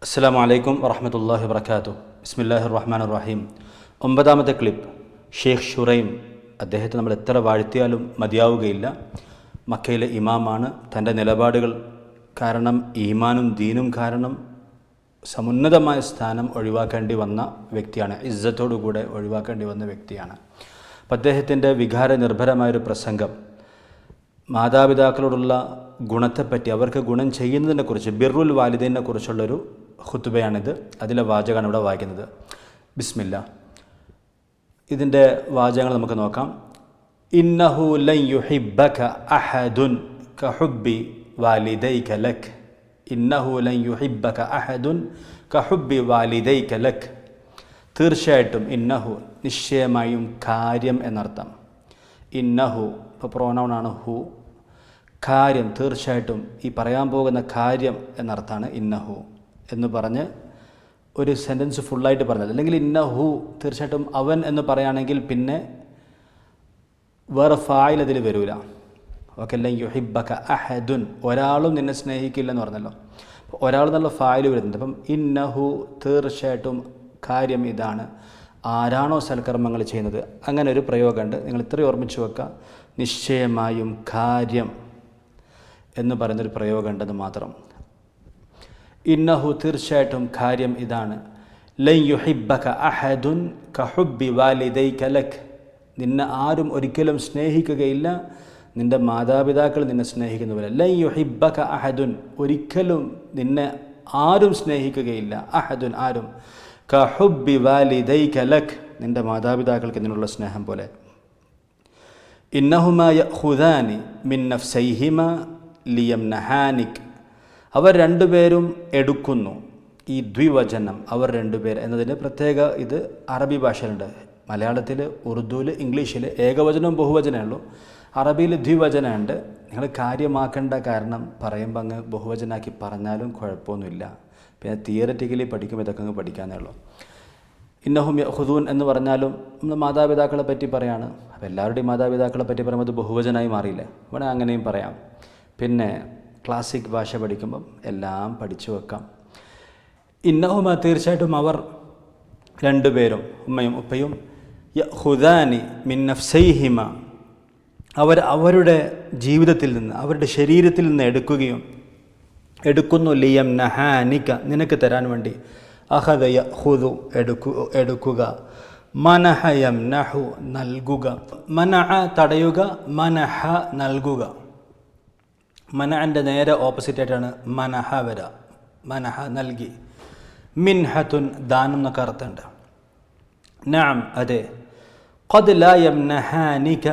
അസ്സലാമു അലൈക്കും വറഹ്മത്തുള്ളാഹി വബറകാതുഹു. ബിസ്മില്ലാഹിർ റഹ്മാനിർ റഹീം. 9-ാമത്തെ ക്ലിപ്പ്. ഷെയ്ഖ് ഷുറൈം. അദ്ദേഹത്തെ നമ്മൾ എത്ര വാഴ്ത്തിയാലും മതിയാവുകയില്ല. മക്കയിലെ ഇമാമാണ്. തൻ്റെ നിലപാടുകൾ കാരണം, ഈമാനും ദീനും കാരണം സമുന്നതമായ സ്ഥാനം ഒഴിവാക്കേണ്ടി വന്ന വ്യക്തിയാണ്. ഇസ്സത്തോടുകൂടെ ഒഴിവാക്കേണ്ടി വന്ന വ്യക്തിയാണ്. അപ്പം അദ്ദേഹത്തിൻ്റെ വികാരനിർഭരമായൊരു പ്രസംഗം മാതാപിതാക്കളോടുള്ള ഗുണത്തെപ്പറ്റി, അവർക്ക് ഗുണം ചെയ്യുന്നതിനെക്കുറിച്ച്, ബിർറുൽ വാലിദൈനെ കുറിച്ചുള്ളൊരു ഖുത്ബയാണിത്. അതിലെ വാചകമാണ് ഇവിടെ വായിക്കുന്നത്. ബിസ്മില്ല. ഇതിൻ്റെ വാചകങ്ങൾ നമുക്ക് നോക്കാം. ഇന്നഹു ലൻ യുഹിബ്ബക അഹദുൻ കഹുബ്ബി വാലിദൈക ലക്. ഇന്നഹു ലൻ യുഹിബ്ബക അഹദുൻ കഹുബ്ബി വാലിദൈക ലക്. തീർച്ചയായിട്ടും, ഇന്നഹു നിശ്ചയമായും, കാര്യം എന്നർത്ഥം. ഇന്നഹു ഇപ്പോൾ പ്രോനൗണാണ് ഹു. കാര്യം, തീർച്ചയായിട്ടും, ഈ പറയാൻ പോകുന്ന കാര്യം എന്നർത്ഥമാണ് ഇന്നഹു എന്ന് പറഞ്ഞ് ഒരു സെൻറ്റൻസ് ഫുള്ളായിട്ട് പറഞ്ഞത്. അല്ലെങ്കിൽ ഇന്നഹു, തീർച്ചയായിട്ടും അവൻ എന്ന് പറയുകയാണെങ്കിൽ പിന്നെ വേറെ ഫായിൽ അതിൽ വരില്ല. ഓക്കെ. അല്ലെങ്കിൽ യുഹിബ്ബക അഹദുൻ, ഒരാളും നിന്നെ സ്നേഹിക്കില്ലെന്ന് പറഞ്ഞല്ലോ. ഒരാൾ എന്നുള്ള ഫായിൽ വരുന്നുണ്ട്. അപ്പം ഇന്നഹു, തീർച്ചയായിട്ടും, കാര്യം ഇതാണ്. ആരാണോ സൽക്കർമ്മങ്ങൾ ചെയ്യുന്നത്, അങ്ങനെ ഒരു പ്രയോഗമുണ്ട്. നിങ്ങൾ ഇത്രയും ഓർമ്മിച്ച് വെക്കുക. നിശ്ചയമായും, കാര്യം എന്ന് പറയുന്നൊരു പ്രയോഗമുണ്ടെന്ന് മാത്രം. ഇന്നഹു, തീർച്ചയായിട്ടും, കാര്യം ഇതാണ്. ലൻ യുഹിബ്ബക അഹദുൻ കഹുബ്ബി വാലിദൈക ലക്. നിന്നെ ആരും ഒരിക്കലും സ്നേഹിക്കുകയില്ല നിൻ്റെ മാതാപിതാക്കൾ നിന്നെ സ്നേഹിക്കുന്ന പോലെ. ലൻ യുഹിബ്ബക അഹദുൻ, ഒരിക്കലും നിന്നെ ആരും സ്നേഹിക്കുകയില്ല. അഹദുൻ, ആരും. കഹുബ്ബി വാലിദൈക ലക്, നിൻ്റെ മാതാപിതാക്കൾക്ക് നിന്നുള്ള സ്നേഹം പോലെ. ഇന്നഹുമാ യഖുദാനി മിൻ നഫ്സൈഹിമാ ലിയംനഹാനിക്. അവർ രണ്ടുപേരും എടുക്കുന്നു. ഈ ദ്വിവചനം, അവർ രണ്ടുപേർ എന്നതിന് പ്രത്യേക, ഇത് അറബി ഭാഷയിലുണ്ട്. മലയാളത്തിൽ, ഉറുദുവിൽ, ഇംഗ്ലീഷിൽ ഏകവചനവും ബഹുവചനമേ ഉള്ളൂ. അറബിയിൽ ദ്വിവചനമുണ്ട്. നിങ്ങൾ കാര്യമാക്കേണ്ട, കാരണം പറയുമ്പോൾ അങ്ങ് ബഹുവചനാക്കി പറഞ്ഞാലും കുഴപ്പമൊന്നുമില്ല. പിന്നെ തിയററ്റിക്കലി പഠിക്കുമ്പോൾ ഇതൊക്കെ അങ്ങ് പഠിക്കാനേ ഉള്ളൂ. ഇന്നഹും യഖുദൂൻ എന്ന് പറഞ്ഞാലും നമ്മൾ മാതാപിതാക്കളെ പറ്റി പറയാണ്. അപ്പോൾ എല്ലാവരുടെയും മാതാപിതാക്കളെ പറ്റി പറയുമ്പോൾ അത് ബഹുവചനമായി മാറിയില്ലേ. ഇവിടെ അങ്ങനെയും പറയാം. പിന്നെ ക്ലാസിക് ഭാഷ പഠിക്കുമ്പം എല്ലാം പഠിച്ചു വെക്കാം. ഇന്നഹുമ, തീർച്ചയായിട്ടും അവർ രണ്ടുപേരും, ഉമ്മയും ഉപ്പയും, യഖുദാനി മിൻ നഫ്സൈഹിമ, അവർ അവരുടെ ജീവിതത്തിൽ നിന്ന്, അവരുടെ ശരീരത്തിൽ നിന്ന് എടുക്കുന്നു. ലിയംനഹാനിക, നിനക്ക് തരാൻ വേണ്ടി. അഖദ യഖുദു, എടുക്കുക. മനഹ യംനഹു, നൽകുക. മനഅ, തടയുക. മനഹ, നൽകുക. മനഅൻ്റെ നേരെ ഓപ്പോസിറ്റായിട്ടാണ് മനഹ വരിക. മനഹ, നൽകി. മിൻഹത്തുൻ, ദാനം എന്നൊക്കെ അർത്ഥമുണ്ട്. നഅം, അതെ. ഖദ് ലാ യംനഹാനിക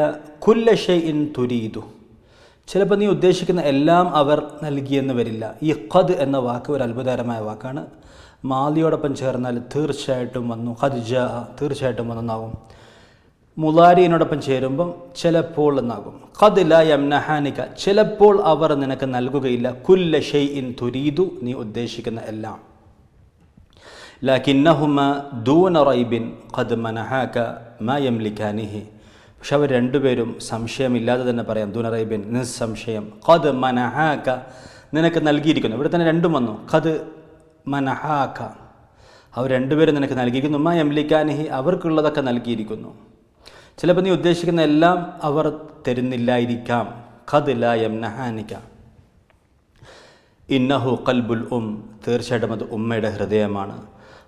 കുല്ല ഷൈഇൻ തുരീദു. ചിലപ്പോൾ നീ ഉദ്ദേശിക്കുന്ന എല്ലാം അവർ നൽകിയെന്ന് വരില്ല. ഈ ഖദ് എന്ന വാക്ക് ഒരു അത്ഭുതകരമായ വാക്കാണ്. മാലിയോടൊപ്പം ചേർന്നാൽ തീർച്ചയായിട്ടും വന്നു. ഖദ് ജാ, തീർച്ചയായിട്ടും വന്നെന്നാകും. മുളാരിയോടൊപ്പം ചേരുമ്പം ചിലപ്പോൾ എന്നാകും. ഖദ് ലാ യംനഹാനിക, ചിലപ്പോൾ അവർ നിനക്ക് നൽകുകയില്ല. കുല്ല ഷൈഇൻ തുരീദു, നീ ഉദ്ദേശിക്കുന്ന എല്ലാം. ലകിന്നഹുമാ ദൂന റൈബിൻ ഖദ് മനഹാക മാ യംലികാനിഹി. പക്ഷെ അവർ രണ്ടുപേരും, സംശയമില്ലാതെ തന്നെ പറയാം, ദൂന റൈബിൻ, നിസ്സംശയം, ഖദ് മനഹാക, നിനക്ക് നൽകിയിരിക്കുന്നു. ഇവിടെ തന്നെ രണ്ടും വന്നു. ഖദ് മനഹാക, അവർ രണ്ടുപേരും നിനക്ക് നൽകിയിരിക്കുന്നു. മാ യംലികാനിഹി, അവർക്കുള്ളതൊക്കെ നൽകിയിരിക്കുന്നു. ചിലപ്പോൾ നീ ഉദ്ദേശിക്കുന്ന എല്ലാം അവർ തരുന്നില്ലായിരിക്കാം. ഖദ് ലാ യംനഹാനിക. ഇന്നഹു ഖൽബുൽ തീർച്ചയായിട്ടും അത് ഉമ്മയുടെ ഹൃദയമാണ്.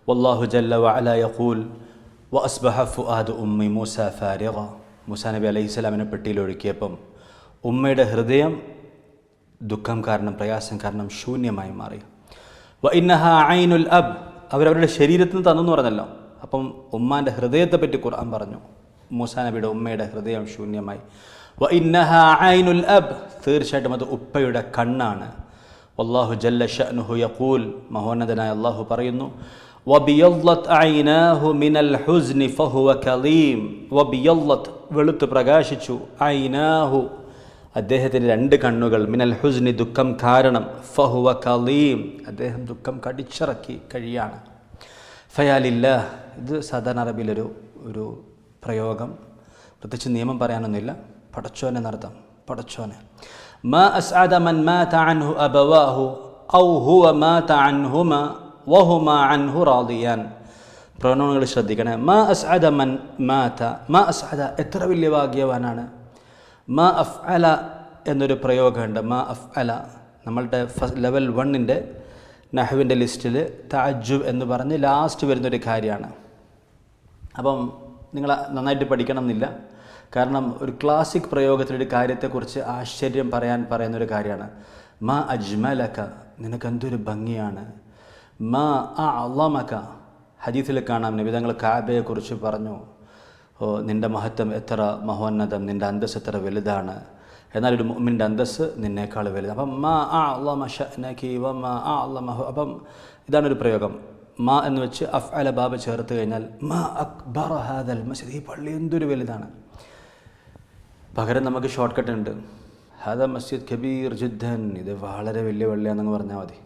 വല്ലാഹു ജല്ല വഅല യഖൂൽ വഅസ്ബഹ ഫുആദു ഉമ്മി മൂസ ഫാരിഗ. മൂസാ നബി അലൈഹിസ്സലാമിനെ പെട്ടിയിൽ ഒഴുക്കിയപ്പം ഉമ്മയുടെ ഹൃദയം ദുഃഖം കാരണം, പ്രയാസം കാരണം ശൂന്യമായി മാറി. വഇന്നഹ ഐനുൽ അബ്, അവരവരുടെ ശരീരത്തിൽ നിന്ന് തന്നെന്ന് പറഞ്ഞല്ലോ. അപ്പം ഉമ്മാൻ്റെ ഹൃദയത്തെ പറ്റി ഖുർആൻ പറഞ്ഞു. മൂസാ നബിയുടെ ഉമ്മയുടെ ഹൃദയം ശൂന്യമായി. വഇന്നഹ ഐനുൽ അബ്, തീർച്ചയായിട്ടും അത് ഉപ്പയുടെ കണ്ണാണ്. വല്ലാഹു ജല്ല ശഅ്നുഹു യഖൂൽ, മഹോന്നതനായ അല്ലാഹു പറയുന്നു, വബിയല്ലത് ഐനാഹു മിനൽ ഹുസ്നി ഫഹുവ കലീം. വബിയല്ലത്, വെളുത്ത് പ്രകാശിച്ചു. ഐനാഹു, അദ്ദേഹത്തിന് രണ്ട് കണ്ണുകൾ. മിനൽ ഹുസ്നി, ദുഃഖം കാരണം. ഫഹുവ കലീം, അദ്ദേഹം ദുഃഖം കടിച്ചിറക്കി കഴിയാണ്. ഫയാലില്ലാഹ്, ഇത് സാധാരണ അറബിയിലൊരു ഒരു പ്രയോഗം. പ്രത്യേകിച്ച് നിയമം പറയാനൊന്നുമില്ല. പടച്ചോനെ എന്നർത്ഥം, പടച്ചോനെ. മാ അസ്അദ മൻ മാത അൻഹു അബവാഹു ഔ ഹുവ മാത അൻഹുമ വഹുമ അൻഹു റാദിയാൻ. പ്രൊനൗണുകൾ ശ്രദ്ധിക്കണേ. മാ അസ്അദ മൻ മാത. മാ അസ്അദ എത്ര വലിയ ഭാഗ്യവാനാണ്. മാ അഫ്അല എന്നൊരു പ്രയോഗമുണ്ട്. മാ അഫ്അല നമ്മളുടെ ലെവൽ 1 നഹ്വിൻ്റെ ലിസ്റ്റിൽ തഅജ്ജുബ് എന്ന് പറഞ്ഞ് ലാസ്റ്റ് വരുന്നൊരു കാര്യമാണ്. അപ്പം നിങ്ങൾ നന്നായിട്ട് പഠിക്കണം എന്നില്ല. കാരണം ഒരു ക്ലാസിക് പ്രയോഗത്തിലൊരു കാര്യത്തെക്കുറിച്ച് ആശ്ചര്യം പറയുന്നൊരു കാര്യമാണ്. മാ അജ്മലക നിനക്കെന്തൊരു ഭംഗിയാണ്. മാ അഅളമക ഹദീസിൽ കാണാം നബി തങ്ങൾ കഅബയെക്കുറിച്ച് പറഞ്ഞു, ഓ നിൻ്റെ മഹത്വം എത്ര മഹോന്നതം, നിൻ്റെ അന്തസ്സ് എത്ര വലുതാണ്. എന്നാൽ ഒരു മുഅ്മിൻ്റെ അന്തസ്സ് നിന്നേക്കാൾ വലുത്. അപ്പം മാ അഅളമ ശഅനകി വമാ അഅളമഹു. അപ്പം ഇതാണൊരു പ്രയോഗം. മാ എന്ന് വെച്ച് അഫ്അല ബാബ് ചേർത്ത് കഴിഞ്ഞാൽ മാ അക്ബറ ഹാദൽ മസ്ജിദ്, ഈ പള്ളി എന്തൊരു വലുതാണ്. പകരം നമുക്ക് ഷോർട്ട് കട്ട് ഉണ്ട്. ഹാദ മസ്ജിദ് കബീർ ജിദ്ദൻ, ഇത് വളരെ വലിയ പള്ളിയാണെന്ന് പറഞ്ഞാൽ മതി.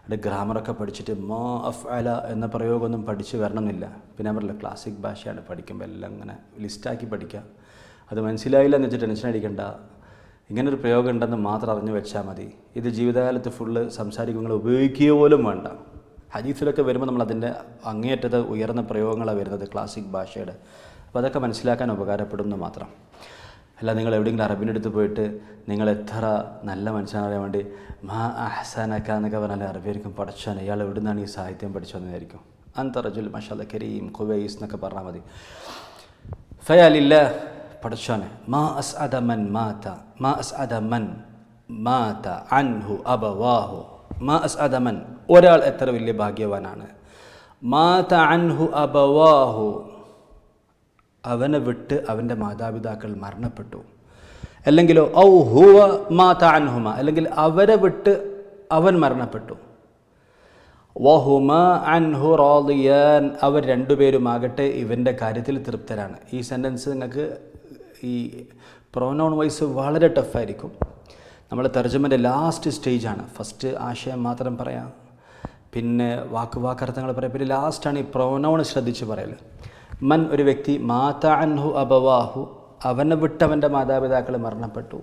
അവിടെ ഗ്രാമറൊക്കെ പഠിച്ചിട്ട് മാ അഫ്അല എന്ന പ്രയോഗമൊന്നും പഠിച്ച് വരണമെന്നില്ല. പിന്നെ പറയില്ല ക്ലാസിക് ഭാഷയാണ്, പഠിക്കുമ്പോൾ എല്ലാം ഇങ്ങനെ ലിസ്റ്റാക്കി പഠിക്കുക. അത് മനസ്സിലായില്ല എന്ന് വെച്ച് ടെൻഷൻ അടിക്കണ്ട. ഇങ്ങനൊരു പ്രയോഗം ഉണ്ടെന്ന് മാത്രം അറിഞ്ഞു വെച്ചാൽ മതി. ഇത് ജീവിതകാലത്ത് ഫുള്ള് സംസാരിക്കുമ്പോൾ ഉപയോഗിക്കുക പോലും വേണ്ട. ഹദീസിലൊക്കെ വരുമ്പോൾ നമ്മൾ അതിൻ്റെ അങ്ങേയറ്റത്തെ ഉയർന്ന പ്രയോഗങ്ങളാണ് വരുന്നത് ക്ലാസിക് ഭാഷയുടെ. അപ്പോൾ അതൊക്കെ മനസ്സിലാക്കാൻ ഉപകാരപ്പെടുമെന്ന് മാത്രം. അല്ല നിങ്ങൾ എവിടെയെങ്കിലും അറബിൻ്റെ അടുത്ത് പോയിട്ട് നിങ്ങൾ എത്ര നല്ല മനുഷ്യനാണ് അറിയാൻ വേണ്ടി മാ അഹ്സനക എന്നൊക്കെ പറഞ്ഞാൽ അറബിയായിരിക്കും പഠിച്ചാൽ ഇയാൾ എവിടെ നിന്നാണ് ഈ സാഹിത്യം പഠിച്ചതെന്നായിരിക്കും. അന്ത റജുൽ മാഷാഅല്ലാ കരീം ഖുവൈസ് എന്നൊക്കെ പറഞ്ഞാൽ മതി. ഫയാലില്ല പഠിച്ചാനെ. മാ അസ്അദ മൻ മാത, മാ അസ്അദ മൻ മാത അൻഹു അബവാഹു. മാ അസ്അദ മൻ ഒരാൾ എത്ര വലിയ ഭാഗ്യവാനാണ്. മാത അൻഹു അബവാഹു അവനെ വിട്ട് അവൻ്റെ മാതാപിതാക്കൾ മരണപ്പെട്ടു. അല്ലെങ്കിലോ ഔ ഹുവ മാത അൻഹുമ അല്ലെങ്കിൽ അവരെ വിട്ട് അവൻ മരണപ്പെട്ടു. വഹുമ അൻഹു റാദിയാൻ അവർ രണ്ടുപേരുമാകട്ടെ ഇവൻ്റെ കാര്യത്തിൽ തൃപ്തരാണ്. ഈ സെൻറ്റൻസ് നിങ്ങൾക്ക് ഈ പ്രൊനൗൺ വൈസ് വളരെ ടഫായിരിക്കും. നമ്മൾ തർജ്ജമൻ്റെ ലാസ്റ്റ് സ്റ്റേജാണ്. ഫസ്റ്റ് ആശയം മാത്രം പറയാം, പിന്നെ വാക്കർത്ഥങ്ങൾ പറയാം, പിന്നെ ലാസ്റ്റാണ് ഈ പ്രൊനൗൺ ശ്രദ്ധിച്ച് പറയൽ. മൻ ഒരു വ്യക്തി, മാത അൻഹു അബവാഹു അവനെ വിട്ട് അവൻ്റെ മാതാപിതാക്കൾ മരണപ്പെട്ടു.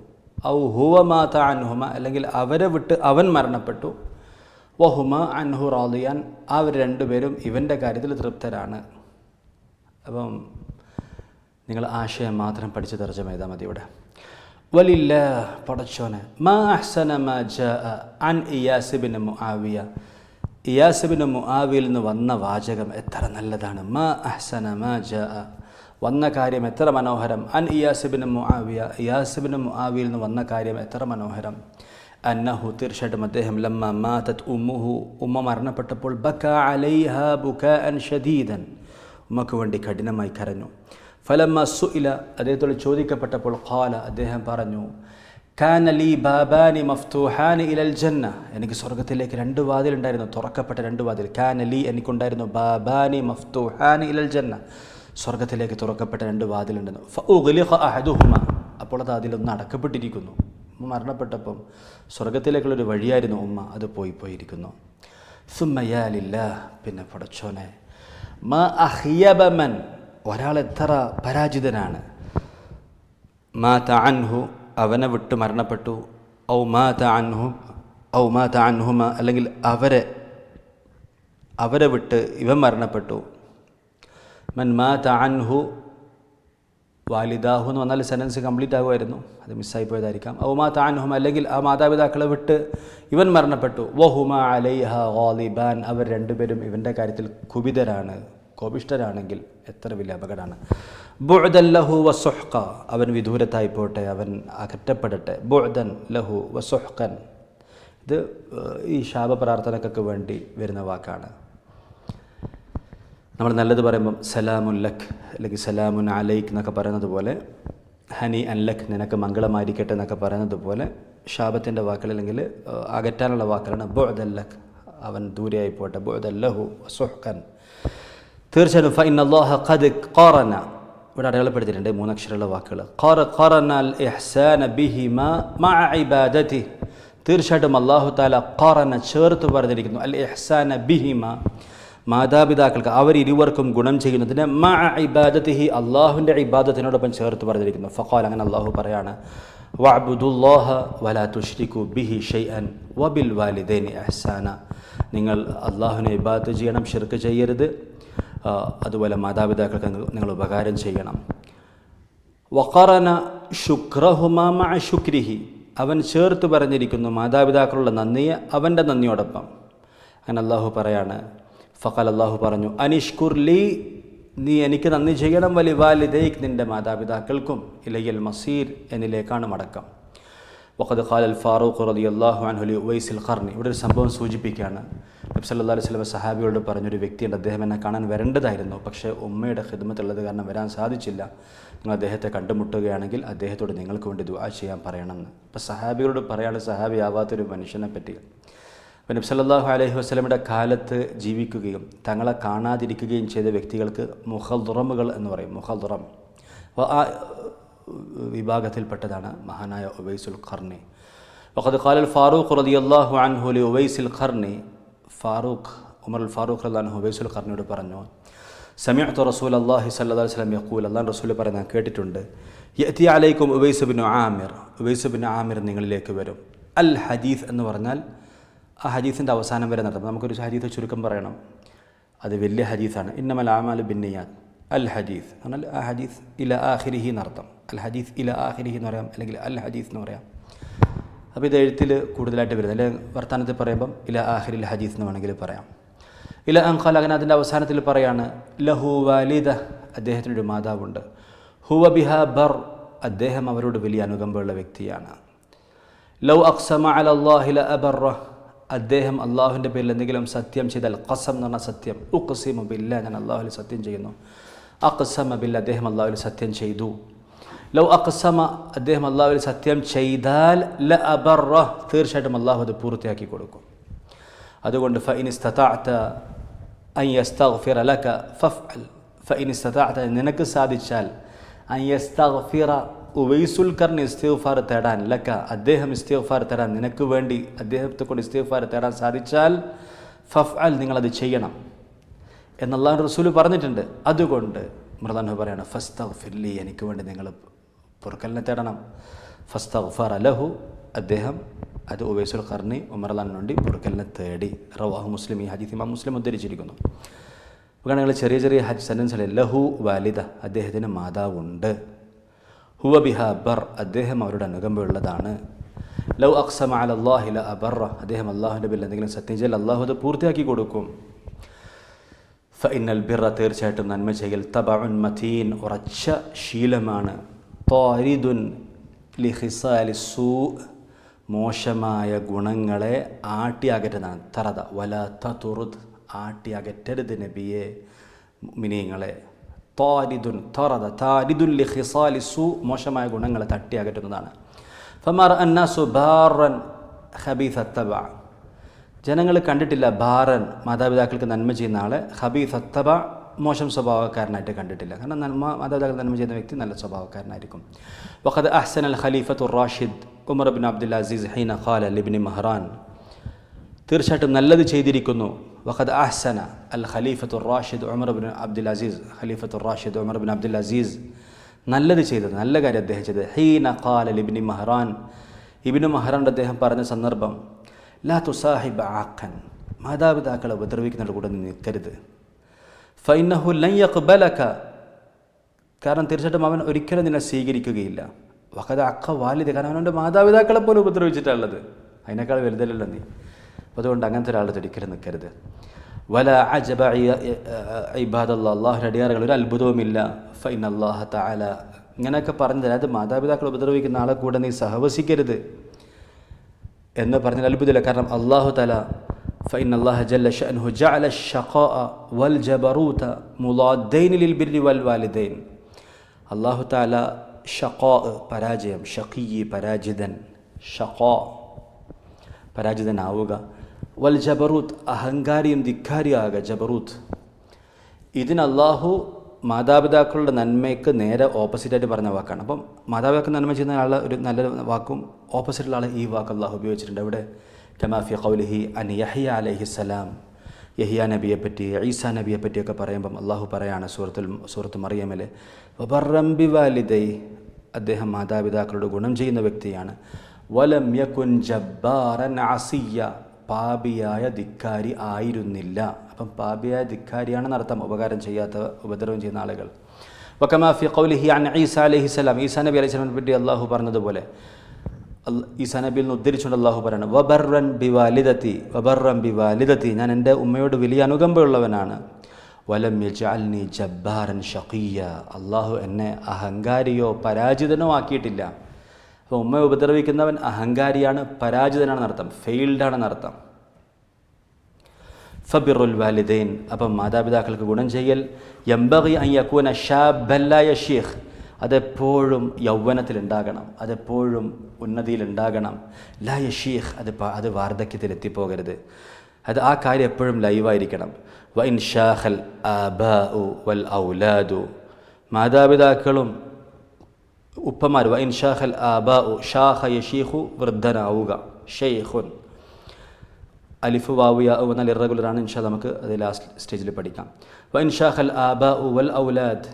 ഔ ഹുവ മാത അൻഹുമ അല്ലെങ്കിൽ അവരെ വിട്ട് അവൻ മരണപ്പെട്ടു. വഹുമ അൻഹു റാദിയാൻ അവർ രണ്ടുപേരും ഇവൻ്റെ കാര്യത്തിൽ തൃപ്തരാണ്. അപ്പം നിങ്ങൾ ആശയം മാത്രം പഠിച്ച് തർജ്ജമ ചെയ്താൽ മതി. ഇവിടെ വലില്ലാഹ് പടച്ചോനെ. മാ അഹ്സന മാ ജാഅ അൻ ഇയാസ് ഇബ്നു മുആവിയ. ഇയാസ് ഇബ്നു മുആവിയിൽ നിന്ന് വന്ന വാചകം എത്ര നല്ലതാണ്. മാ അഹ്സന മാ ജാഅ വന്ന കാര്യം എത്ര മനോഹരം. അൻ ഇയാസ് ഇബ്നു മുആവിയ ഇയാസ് ഇബ്നു മുആവിയിൽ നിന്ന് വന്ന കാര്യം എത്ര മനോഹരം. അന്നഹു തീർച്ചയായിട്ടും അദ്ദേഹം ലമ്മ മാതത് ഉമ്മുഹു ഉമ്മ മരണപ്പെട്ടപ്പോൾ ബക അലൈഹ ബുകാഅൻ ഷദീദൻ ഉമ്മക്ക് വേണ്ടി കഠിനമായി കരഞ്ഞു. ഫലമ്മ സുഇല അദ്ദേഹത്തോട് ചോദിക്കപ്പെട്ടപ്പോൾ ഖാല അദ്ദേഹം പറഞ്ഞു, കാന ലീ ബാബാനി മഫ്തൂഹാനി ഇലൽ ജന്ന എനിക്ക് സ്വർഗത്തിലേക്ക് 2 വാതിലുണ്ടായിരുന്നു, തുറക്കപ്പെട്ട 2 വാതിൽ. കാന ലീ എനിക്കുണ്ടായിരുന്നു ബാബാനി മഫ്തൂഹാനി ഇലൽ ജന്ന സ്വർഗത്തിലേക്ക് തുറക്കപ്പെട്ട 2 വാതിലുണ്ടെന്ന്. ഫഉഗ്ലിഖ അഹദുഹുമ അപ്പോൾ അത് അതിലൊന്ന് അടക്കപ്പെട്ടിരിക്കുന്നു. ഉമ്മ മരണപ്പെട്ടപ്പം സ്വർഗത്തിലേക്കുള്ളൊരു വഴിയായിരുന്നു ഉമ്മ, അത് പോയിരിക്കുന്നു. സുമ്മ യാ ലില്ലാഹ് പിന്നെ പടച്ചോനെ. മാ അഖ്യബ മൻ ഒരാൾ എത്ര പരാജിതനാണ്. മാത അൻഹു അവനെ വിട്ട് മരണപ്പെട്ടു. ഔ മാത അൻഹുമ അല്ലെങ്കിൽ അവരെ വിട്ട് ഇവൻ മരണപ്പെട്ടു. മൻ മാത അൻഹു വാലിദാഹു എന്ന് വന്നാൽ സെൻറ്റൻസ് കംപ്ലീറ്റ് ആകുമായിരുന്നു, അത് മിസ്സായി പോയതായിരിക്കാം. ഔ മാത അൻഹുമ അല്ലെങ്കിൽ ആ മാതാപിതാക്കളെ വിട്ട് ഇവൻ മരണപ്പെട്ടു. വഹുമ അലൈഹ ഗാലിബാൻ അവർ രണ്ടുപേരും ഇവൻ്റെ കാര്യത്തിൽ കുപിതരാണ്, കോപിഷ്ഠരാണെങ്കിൽ എത്ര വലിയ അപകടമാണ്. ബുഅദൻ ലഹു വസുഹ്ക അവൻ വിദൂരത്തായി പോട്ടെ, അവൻ അകറ്റപ്പെടട്ടെ. ബുഅദൻ ലഹു വസുഹ്കൻ ഇത് ഈ ശാപ പ്രാർത്ഥനക്കൊക്കെ വേണ്ടി വരുന്ന വാക്കാണ്. നമ്മൾ നല്ലത് പറയുമ്പം സലാമുൻ ലക് അല്ലെങ്കിൽ സലാമുൻ അലൈക്ക് എന്നൊക്കെ പറയുന്നത് പോലെ, ഹനി അൻ ലക് നിനക്ക് മംഗളമായിരിക്കട്ടെ എന്നൊക്കെ പറയുന്നത് പോലെ ശാപത്തിൻ്റെ വാക്കുകൾ അല്ലെങ്കിൽ അകറ്റാനുള്ള വാക്കുകളാണ് ബുഅദൻ ലക് അവൻ ദൂരെയായി പോട്ടെ. ബുഅദൻ ലഹു വസുഹ്കൻ തീർച്ചയായും ഫഇന്നല്ലാഹ ഖദ് ഖറന ഇവിടെ അടയാളപ്പെടുത്തിയിട്ടുണ്ട് 3 അക്ഷരമുള്ള വാക്കുകൾ. ഖറന അൽ ഇഹ്സാന ബിഹിമാ മഅ ഇബാദതി തീർച്ചയായിട്ടും അല്ലാഹു തആല ഖറന ചേർത്ത് പറഞ്ഞിരിക്കുന്നു. അൽ ഇഹ്സാന ബിഹിമാ മാതാപിതാക്കൾക്ക് അവരിരുവർക്കും ഗുണം ചെയ്യുന്നതിന് മഅ ഇബാദതിഹി അല്ലാഹുവിൻ്റെ ഇബാദത്തിനോടൊപ്പം ചേർത്ത് പറഞ്ഞിരിക്കുന്നു. ഫഖാൽ അങ്ങനെ അല്ലാഹു പറയാണ്, വഅബ്ദുല്ലാഹ വലാ തുശ്രികു ബിഹി ഷൈഅൻ വബിൽ വാലിദൈനി ഇഹ്സാന നിങ്ങൾ അള്ളാഹുവിനെ ഇബാദത്ത് ചെയ്യണം, ശിർക്ക് ചെയ്യരുത്. അതുപോലെ മാതാപിതാക്കൾക്ക് നിങ്ങൾ ഉപകാരം ചെയ്യണം. വഖറന ശുക്രഹുമാ മഅ ശുക്രിഹി, അവൻ ചേർത്ത് പറഞ്ഞിരിക്കുന്നു മാതാപിതാക്കളുടെ നന്ദിയെ അവൻ്റെ നന്ദിയോടൊപ്പം. അങ്ങനെ അള്ളാഹു പറയാണ്, ഫഖൽ അള്ളാഹു പറഞ്ഞു, അനിഷ്കുർ ലീ, നീ എനിക്ക് നന്ദി ചെയ്യണം, വലി വാലിദൈക്, നിൻ്റെ മാതാപിതാക്കൾക്കും, ഇലയ്യൽ മസീർ, എന്നിലേക്കാണ് മടക്കം. വഖദ് ഖാലൽ ഫാറൂഖ് റളിയല്ലാഹു അൻഹു ലി ഉവൈസിൽ ഖർനി, ഇവിടെ ഒരു സംഭവം സൂചിപ്പിക്കുകയാണ്. നബി സല്ലല്ലാഹു അലൈഹി വസല്ലം സഹാബിയോട് പറഞ്ഞൊരു വ്യക്തിയുണ്ട്, അദ്ദേഹം എന്നെ കാണാൻ വരേണ്ടതായിരുന്നു, പക്ഷേ ഉമ്മയുടെ ഖിദ്മത്തുള്ളത് കാരണം വരാൻ സാധിച്ചില്ല. നിങ്ങൾ അദ്ദേഹത്തെ കണ്ടുമുട്ടുകയാണെങ്കിൽ അദ്ദേഹത്തോട് നിങ്ങൾക്ക് വേണ്ടി ദുആ ചെയ്യാൻ പറയണമെന്ന്. അപ്പോൾ സഹാബിയോട് പറയാണ്, സഹാബി ആവാത്തൊരു മനുഷ്യനെ പറ്റി. അപ്പോൾ നബി സല്ലല്ലാഹു അലൈഹി വസല്ലമയുടെ കാലത്ത് ജീവിക്കുകയും തങ്ങളെ കാണാതിരിക്കുകയും ചെയ്ത വ്യക്തികൾക്ക് മുഖദ്റമുകൾ എന്ന് പറയും. മുഖദ്റം ആ വിഭാഗത്തിൽപ്പെട്ടതാണ് മഹാനായ ഉവൈസുൽ ഖർനി. വഖദ് ഖാലൽ ഫാറൂഖ് റളിയല്ലാഹു അൻഹു ലി ഉവൈസിൽ ഖർനി, ഉമർ ഫാറൂഖ് റളിയല്ലാഹു അൻഹു ഉവൈസുൽ ഖർനിയോട് പറഞ്ഞു, സമിഅ്തു റസൂലല്ലാഹി സ്വല്ലല്ലാഹു അലൈഹി വസല്ലം യഖൂൽ, അല്ലാഹു റസൂൽ പറയുന്നത് കേട്ടിട്ടുണ്ട്, യഅതി അലൈക്കും ഉവൈസ് ഇബ്നു ആമിർ, ഉവൈസ് ഇബ്നു ആമിർ നിങ്ങളിലേക്ക് വരും. അൽ ഹദീസ് എന്ന് പറഞ്ഞാൽ ആ ഹദീസിൻ്റെ അവസാനം വരെ നടത്തും. നമുക്കൊരു ഹദീസ് ചുരുക്കം പറയണം, അത് വലിയ ഹദീസാണ്. ഇന്നമൽ അഅമാലു ബിന്നിയാത്ത്, അൽ ഹദീസ് എന്നാൽ ആ ഹദീസ് ഇല ആഖിരിഹി എന്നർത്ഥം. അൽ ഹദീസ് ഇല ആഖിരിഹി എന്ന് പറയാം, അല്ലെങ്കിൽ അൽ ഹദീസ് എന്ന് പറയാം. അപ്പോൾ ഇത് എഴുത്തിൽ കൂടുതലായിട്ട് വരുന്നത്, അല്ലെങ്കിൽ വർത്തമാനത്തിൽ പറയുമ്പം ഇല ആഖിരിൽ ഹദീസ് എന്ന് വേണമെങ്കിൽ പറയാം. ഇല അൻഖാൽ, അങ്ങനെ അതിൻ്റെ അവസാനത്തിൽ പറയാണ്, ലഹു വാലിദ, അദ്ദേഹത്തിനൊരു മാതാവുണ്ട്, ഹുവ ബിഹാ ബർ, അദ്ദേഹം അവരോട് വലിയ അനുകമ്പയുള്ള വ്യക്തിയാണ്. ലൗ അഖ്സമ അലല്ലാഹി ലഅബറ, അദ്ദേഹം അള്ളാഹുവിൻ്റെ പേരിൽ എന്തെങ്കിലും സത്യം ചെയ്താൽ, ഖസം എന്ന് പറഞ്ഞാൽ സത്യം, ഉഖ്സിമു ബില്ലാ, ഞാൻ അള്ളാഹുവിൽ സത്യം ചെയ്യുന്നു, അഖ്സമ ബില്ലാ, അദ്ദേഹം അള്ളാഹുവിൽ സത്യം ചെയ്തു. ലൗ അഖ്സമ, അദ്ദേഹം അള്ളാഹുവിൽ സത്യം ചെയ്താൽ ലഅബറ, തീർച്ചയായിട്ടും അള്ളാഹു അത് പൂർത്തിയാക്കി കൊടുക്കും. അതുകൊണ്ട് ഫഇൻ ഇസ്തതഅത അൻ യസ്തഗ്ഫിറ ലക ഫഫ്അൽ, ഫഇൻ ഇസ്തതഅത, നിനക്ക് സാധിച്ചാൽ, അൻ യസ്തഗ്ഫിറ, ഉവൈസുൽ ഖർനി ഇസ്തിഗ്ഫാർ തേടാൻ, ലക, അദ്ദേഹം ഇസ്തിഗ്ഫാർ തേടാൻ, നിനക്ക് വേണ്ടി അദ്ദേഹത്തെ കൊണ്ട് ഇസ്തിഗ്ഫാർ തേടാൻ സാധിച്ചാൽ, ഫഫ്അൽ, നിങ്ങളത് ചെയ്യണം എന്ന് അല്ലാഹു റസൂൽ പറഞ്ഞിട്ടുണ്ട്. അതുകൊണ്ട് മൃദാൻഹു പറയാണ്, ഫസ്തഗ്ഫിർ ലി, എനിക്ക് വേണ്ടി നിങ്ങൾ പൊറുക്കലിനെ തേടണം. ഫസ്തഗ്ഫറ ലഹു, അദ്ദേഹം അത് ഉവൈസുൽ ഖർനി ഉമർലാന് വേണ്ടി പൊറുക്കലിനെ തേടി. റവാഹു മുസ്ലിം, ഈ ഹദീസ് ഇമാം മുസ്ലിം ഉദ്ധരിച്ചിരിക്കുന്നു. കാരണം നിങ്ങൾ ചെറിയ ചെറിയ സെൻറ്റൻസുകൾ, ലഹു വാലിദ, അദ്ദേഹത്തിന് മാതാവുണ്ട്, ഹുവ ബിഹാ ബർ, അദ്ദേഹം അവരുടെ അനുകമ്പയുള്ളതാണ്, ലൗ അഖ്സമ അലല്ലാഹി ലഅബറ, അദ്ദേഹം അള്ളാഹുവിൻ്റെ പേരിൽ എന്തെങ്കിലും സത്യം ചെയ്താൽ അള്ളാഹു അത് പൂർത്തിയാക്കി കൊടുക്കും. ഫഇന്നൽ ബിറ, തീർച്ചയായിട്ടും നന്മ ചെയ്യൽ, തബഉൻ മതീൻ, ഉറച്ച ശീലമാണ്, താരിദുൻ ലിഖിസാലി സൂ, മോശമായ ഗുണങ്ങളെ ആട്ടി അകറ്റുന്നതാണ്. തറദ വല തതുറുദ്, ആട്ടി അകറ്റരുത് നബിയെ മുഅ്മിനീങ്ങളെ. താരിദുൻ തറദ താരിദുൻ ലിഖിസാലി സൂ, മോശമായ ഗുണങ്ങളെ തട്ടി അകറ്റുന്നതാണ്. ഫമർ അന്നാസു ബാറൻ ഖബീസ തബഅ, ജനങ്ങൾ കണ്ടിട്ടില്ല ബാറൻ, മാതാപിതാക്കൾക്ക് നന്മ ചെയ്യുന്ന ആളെ, ഖബീസ തബഅ, മോശം സ്വഭാവക്കാരനായിട്ട് കണ്ടിട്ടില്ല. കാരണം മാതാപിതാക്കൾ നന്മ ചെയ്യുന്ന വ്യക്തി നല്ല സ്വഭാവക്കാരനായിരിക്കും. വഖദ് അഹ്സന അൽ ഖലീഫത്തു റാഷിദ് ഉമർ ഇബ്നു അബ്ദുൽ അസീസ് ഹീന ഖാല ലിബ്നി മഹ്റാൻ, തീർച്ചയായിട്ടും നല്ലത് ചെയ്തിരിക്കുന്നു. വഖദ് അഹ്സന അൽ ഖലീഫത്തു റാഷിദ് ഉമർ ഇബ്നു അബ്ദുൽ അസീസ്, ഖലീഫത്തു റാഷിദ് ഉമർ ഇബ്നു അബ്ദുൽ അസീസ് നല്ലത് ചെയ്തത്, നല്ല കാര്യം അദ്ദേഹം ചെയ്തത്. ഹീന ഖാല ലിബ്നി മഹ്റാൻ, ഇബ്നു മഹ്റാൻ അദ്ദേഹം പറഞ്ഞ സന്ദർഭം, ലാ തുസാഹിബ ആഖൻ, മാതാപിതാക്കളെ ഉപദ്രവിക്കുന്നതിൻ്റെ കൂടെ നിൽക്കരുത്. ഫഇന്നഹു ലൻ യഖ്ബലക, കാരണം തീർച്ചയായിട്ടും അവൻ ഒരിക്കലും നിന്നെ സ്വീകരിക്കുകയില്ല. വഖദ അഖ വാലിദ, കാരണം അവൻ്റെ മാതാപിതാക്കളെ പോലും ഉപദ്രവിച്ചിട്ടുള്ളത്, അതിനേക്കാൾ വലുതല്ലല്ലോ നീ. അപ്പോൾ അതുകൊണ്ട് അങ്ങനത്തെ ഒരാളുടെ ഒരിക്കലും നിൽക്കരുത്. വല അജബ ഇബാദല്ലാഹ്, അല്ലാഹുവിൻ്റെ അടിയാറുകൾ ഒരു അത്ഭുതവുമില്ല. ഫഇന്നല്ലാഹ തആല, ഇങ്ങനെയൊക്കെ പറഞ്ഞത്, അതായത് മാതാപിതാക്കൾ ഉപദ്രവിക്കുന്ന ആളെ കൂടെ നീ സഹവസിക്കരുത് എന്ന് പറഞ്ഞാൽ അത്ഭുതമില്ല. കാരണം അല്ലാഹു തആല ഫഇന്നല്ലാഹ ജല്ല ശഅനുഹു ജഅല അശ്ശഖാഅ വൽ ജബറൂത മുളാദ്ദൈൻ ലിൽ ബിർരി വൽ വാലിദൈൻ, അല്ലാഹു തആല ഷഖാ, പരാജയം, ഷഖീ, പരാജിതൻ, ഷഖാ, പരാജിതനാവുക, വൽ ജബറൂത്ത്, അഹങ്കാരിയും ധിക്കാരിയാകുക, ജബറൂത്ത്, ഇതിന് അള്ളാഹു മാതാപിതാക്കളുടെ നന്മയ്ക്ക് നേരെ ഓപ്പോസിറ്റായിട്ട് പറഞ്ഞ വാക്കാണ്. അപ്പം മാതാപിതാക്കൾ നന്മ ചെയ്യുന്ന ആൾ ഒരു നല്ല വാക്കും, ഓപ്പോസിറ്റുള്ള ആൾ ഈ വാക്ക് അള്ളാഹു ഉപയോഗിച്ചിട്ടുണ്ട്. അവിടെ കമാഫി ഖൗലിഹി അൻ യഹ്യ അലൈഹിസ്സലാം, യഹ്യ നബിയെ പറ്റി, ഈസാ നബിയെ പറ്റിയൊക്കെ പറയുമ്പം അള്ളാഹു പറയാണ് സൂറത്ത് മറിയമിലെ, വബർറൻ ബിവാലിദൈ, അദ്ദേഹം മാതാപിതാക്കളുടെ ഗുണം ചെയ്യുന്ന വ്യക്തിയാണ്. വലം യകുൻ ജബ്ബാറൻ അസിയ്യ, പാപിയായ ധിക്കാരി ആയിരുന്നില്ല. അപ്പം പാപിയായ ധിക്കാരിയാണെന്ന് അർത്ഥം, ഉപകാരം ചെയ്യാത്ത ഉപദ്രവം ചെയ്യുന്ന ആളുകൾ. വകമാ ഫി ഖൗലിഹി അൻ ഈസ അലൈഹിസ്സലാം, ഈസാ നബി അലൈഹിസ്സലാമിനെ പറ്റി അള്ളാഹു പറഞ്ഞതുപോലെ, ഈസാ നബിയിൽ നിന്ന് ഉദ്ധരിച്ചുകൊണ്ട് അള്ളാഹു പറയാണ്, വബർറൻ ബിവാലിദതി, ഞാൻ എൻ്റെ ഉമ്മയോട് വലിയ അനുകമ്പയുള്ളവനാണ്. വലം യജ്അൽനി ജബ്ബാറൻ ഷഖിയ്യ, അള്ളാഹു എന്നെ അഹങ്കാരിയോ പരാജിതനോ ആക്കിയിട്ടില്ല. അപ്പോൾ ഉമ്മയെ ഉപദ്രവിക്കുന്നവൻ അഹങ്കാരിയാണ്, പരാജിതനാണെന്നർത്ഥം, ഫെയിൽഡാണെന്നർത്ഥം. ഫബിറുൽ വാലിദൈൻ, അപ്പം മാതാപിതാക്കൾക്ക് ഗുണം ചെയ്യൽ. യംബഗി അൻ യകൂന ശാബ്ബൻ ലാ യശീഖ്, അതെപ്പോഴും യൗവനത്തിലുണ്ടാകണം, അതെപ്പോഴും ഉന്നതിയിലുണ്ടാകണം. ലാ യശീഖ്, അത് വാർദ്ധക്യത്തിലെത്തിപ്പോകരുത്, ആ കാര്യം എപ്പോഴും ലൈവായിരിക്കണം. വ ഇൻ ഷാഖൽ ആബാഉ വൽ ഔലാദു, മാതാപിതാക്കളും ഉപ്പമാർ. വ ഇൻ ഷാഖൽ ആബാഉ, ഷാഖ യശീഖു, വൃദ്ധനാവുക, ഷെയ്ഖുൻ. അലിഫ് വാവു യാ എന്നാൽ ഇറഗുലറാണ്. ഇൻഷാ നമുക്ക് അത് ലാസ്റ്റ് സ്റ്റേജിൽ പഠിക്കാം. വ ഇൻ ഷാഖൽ ആബാഉ വൽ ഔലാദ്,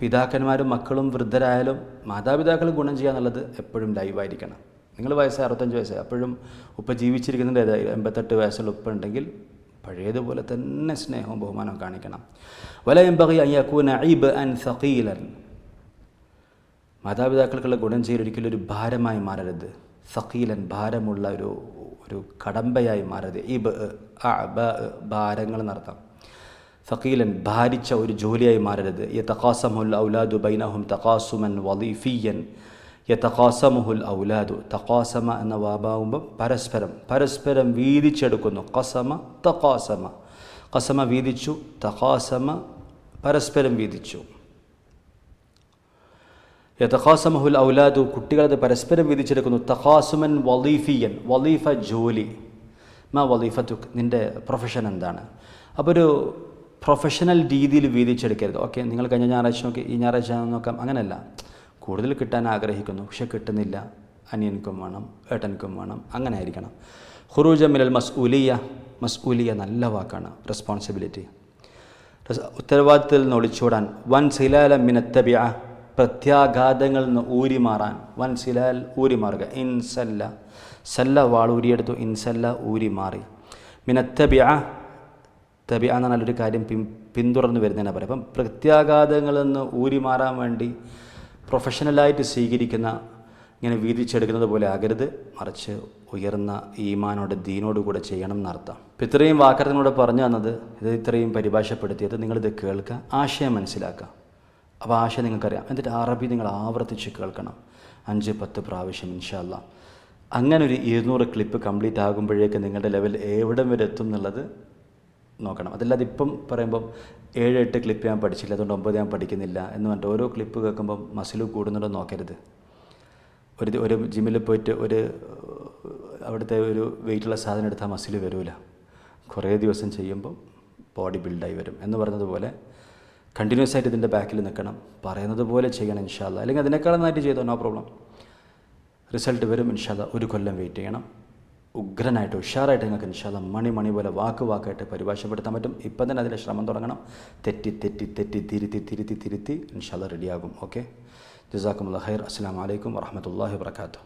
പിതാക്കന്മാരും മക്കളും വൃദ്ധരായാലും മാതാപിതാക്കൾ ഗുണം ചെയ്യുക എന്നുള്ളത് എപ്പോഴും ലൈവായിരിക്കണം. നിങ്ങൾ വയസ്സായി 65 വയസ്സായി, അപ്പോഴും ഉപ്പ ജീവിച്ചിരിക്കുന്നതിൻ്റെ 88 വയസ്സുള്ള ഉപ്പ ഉണ്ടെങ്കിൽ പഴയതുപോലെ തന്നെ സ്നേഹവും ബഹുമാനവും കാണിക്കണം. വല യംബഗി അൻ യകൂന ഇബ്അൻ സഖീലൻ, മാതാപിതാക്കൾക്കുള്ള ഗുണം ചെയ്യൽ ഒരിക്കലും ഒരു ഭാരമായി മാറരുത്. സഖീലൻ, ഭാരമുള്ള ഒരു കടമ്പയായി മാറരുത്. ഭാരങ്ങൾ എന്നർത്ഥം. സഖീലൻ, ഭാരിച്ച ഒരു ജോലിയായി മാറരുത്. യതഖാസമുൽ ഔലാദു ബൈനഹും തഖാസുമൻ വളീഫിയൻ, യതഖാസമുൽ ഔലാദു, തഖാസമ എന്ന വാബാവുമ്പോൾ പരസ്പരം വീതിച്ചെടുക്കുന്നു. ഖസമ തഖാസമ, ഖസമ വീതിച്ചു, തഖാസമ പരസ്പരം വീതിച്ചു. യതഖാസമുൽ ഔലാദു, കുട്ടികളത് പരസ്പരം വീതിച്ചെടുക്കുന്നു. തഖാസുമൻ വളീഫിയൻ, വളീഫ ജോലി. മാ വളീഫത്തുക്, നിൻ്റെ പ്രൊഫഷൻ എന്താണ്? അപ്പോൾ ഒരു പ്രൊഫഷണൽ രീതിയിൽ വീതിച്ചെടുക്കരുത്. ഓക്കെ, നിങ്ങൾ കഴിഞ്ഞ ഞായറാഴ്ച നോക്കി, ഈ ഞായറാഴ്ച നോക്കാം, അങ്ങനെയല്ല. കൂടുതൽ കിട്ടാൻ ആഗ്രഹിക്കുന്നു, പക്ഷെ കിട്ടുന്നില്ല, അനിയൻക്കും വേണം, ഏട്ടൻക്കും വേണം, അങ്ങനെ ആയിരിക്കണം. ഖുറൂജ മിനൽ മസ്ഊലിയ നല്ല വാക്കാണ്, റെസ്പോൺസിബിലിറ്റി, ഉത്തരവാദിത്തത്തിൽ നിന്ന് ഒളിച്ചോടാൻ. വൻ സിലാല മിനത്തബിഅ, പ്രത്യാഘാതങ്ങളിൽ നിന്ന് ഊരിമാറാൻ. വൻ സിലാൽ, ഊരിമാറുക. സല്ല വാളൂരിയെടുത്തു, ഇൻസല്ല ഊരിമാറി. മിനത്തബിഅ, തബിഅ എന്ന് പറഞ്ഞാൽ ഒരു കാര്യം പിന്തുടർന്ന് വരുന്നതിനെ പറയും. അപ്പം പ്രത്യാഘാതങ്ങളിൽ നിന്ന് ഊരിമാറാൻ വേണ്ടി പ്രൊഫഷണലായിട്ട് സ്വീകരിക്കുന്ന, ഇങ്ങനെ വീതിച്ചെടുക്കുന്നത് പോലെ ആകരുത്, മറിച്ച് ഉയർന്ന ഈമാനോട് ദീനോട് കൂടെ ചെയ്യണം എന്നർത്ഥം. അപ്പം ഇത്രയും വാക്കറിനോട് പറഞ്ഞു തന്നത്, ഇത് ഇത്രയും പരിഭാഷപ്പെടുത്തിയത് നിങ്ങളിത് കേൾക്കുക, ആശയം മനസ്സിലാക്കുക. അപ്പോൾ ആശയം നിങ്ങൾക്കറിയാം. എന്നിട്ട് അറബി നിങ്ങൾ ആവർത്തിച്ച് കേൾക്കണം 5-10 പ്രാവശ്യം ഇൻഷാ അല്ലാ. അങ്ങനെ ഒരു 200 ക്ലിപ്പ് കംപ്ലീറ്റ് ആകുമ്പോഴേക്ക് നിങ്ങളുടെ ലെവൽ എവിടം വരെ എത്തും എന്നുള്ളത് നോക്കണം. അതല്ലാതെ ഇപ്പം പറയുമ്പം 7-8 ക്ലിപ്പ് ഞാൻ പഠിച്ചില്ല, അതുകൊണ്ട് 9 ഞാൻ പഠിക്കുന്നില്ല എന്ന് പറഞ്ഞിട്ട് ഓരോ ക്ലിപ്പ് കേൾക്കുമ്പം മസിൽ കൂടുന്നുണ്ടോ നോക്കരുത്. ഒരു ജിമ്മിൽ പോയിട്ട് അവിടുത്തെ ഒരു വെയിറ്റുള്ള സാധനം എടുത്താൽ മസിൽ വരില്ല. കുറേ ദിവസം ചെയ്യുമ്പം ബോഡി ബിൽഡായി വരും എന്ന് പറഞ്ഞതുപോലെ കണ്ടിന്യൂസ് ആയിട്ട് ഇതിൻ്റെ ബാക്കിൽ നിൽക്കണം, പറയുന്നത് പോലെ ചെയ്യണം ഇൻഷാ അല്ലാ. അല്ലെങ്കിൽ അതിനേക്കാളും നന്നായിട്ട് ചെയ്തോ, നോ പ്രോബ്ലം, റിസൾട്ട് വരും ഇൻഷാ അല്ലാ. 1 കൊല്ലം വെയിറ്റ് ചെയ്യണം. ഉഗ്രനായിട്ട് ഉഷാറായിട്ട് നിങ്ങൾക്ക് ഇൻഷാ അല്ലാ മണി പോലെ വാക്കായിട്ട് പരിഭാഷപ്പെടുത്താൻ പറ്റും. ഇപ്പം തന്നെ അതിൻ്റെ ശ്രമം തുടങ്ങണം. തെറ്റി തിരുത്തി ഇൻഷാ അല്ലാ റെഡിയാകും. ഓക്കെ, ജസാക്കുമുല്ലാഹ് ഖൈർ. അസ്സലാമു അലൈക്കും വറഹ്മത്തുള്ളാഹി വബറകാതുഹു.